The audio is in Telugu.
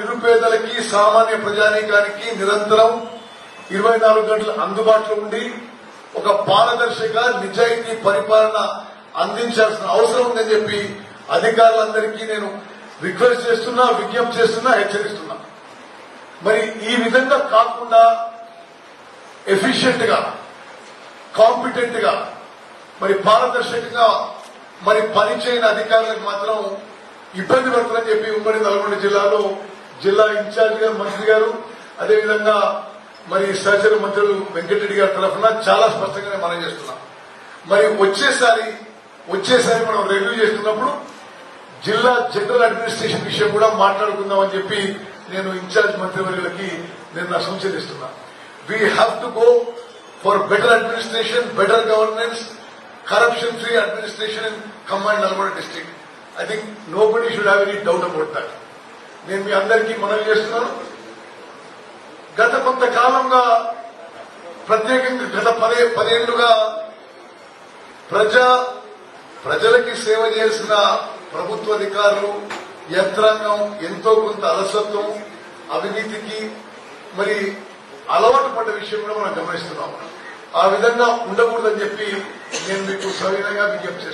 నిరుపేదలకి సామాన్య ప్రజానీకానికి నిరంతరం 24 గంటలు అందుబాటులో ఉండి ఒక పారదర్శక నిజాయితీ పరిపాలన అందించాల్సిన అవసరం ఉందని చెప్పి అధికారులందరికీ నేను రిక్వెస్ట్ చేస్తున్నా, విజ్ఞప్తి చేస్తున్నా, హెచ్చరిస్తున్నా. మరి ఈ విధంగా కాకుండా ఎఫిషియెంట్ గా, కాంపిటెంట్ గా, మరి పారదర్శకంగా మరి పనిచేయని అధికారులకు మాత్రం ఇబ్బంది పడుతుందని చెప్పి ఉమ్మడి నల్గొండ జిల్లాలో జిల్లా ఇన్ఛార్జ్ గారు, మంత్రి గారు, అదేవిధంగా మరి సహచర మంత్రులు వెంకటరెడ్డి గారి తరఫున చాలా స్పష్టంగానే మనం చేస్తున్నాం. మరి వచ్చేసారి మనం రివ్యూ చేస్తున్నప్పుడు జిల్లా జనరల్ అడ్మినిస్ట్రేషన్ విషయం కూడా మాట్లాడుకుందామని చెప్పి నేను ఇన్ఛార్జ్ మంత్రివర్యులకి నేను నా సూచన ఇస్తున్నా. We have to go for better administration, better governance, corruption free administration in combined Nalgonda district. I think nobody should have any doubt about that. నేను మీ అందరికీ మనవి చేస్తున్నాను. గత కొంతకాలంగా, ప్రత్యేకంగా గత 10 ఏళ్లుగా ప్రజలకి సేవ చేసిన ప్రభుత్వ అధికారులు, యంత్రాంగం ఎంతో కొంత అలసత్వం, అవినీతికి మరి అలవాటు పడ్డ విషయం కూడా మనం గమనిస్తున్నాం. ఆ విధంగా ఉండకూడదని చెప్పి నేను మీకు సవినయంగా విజ్ఞప్తి చేస్తున్నాను.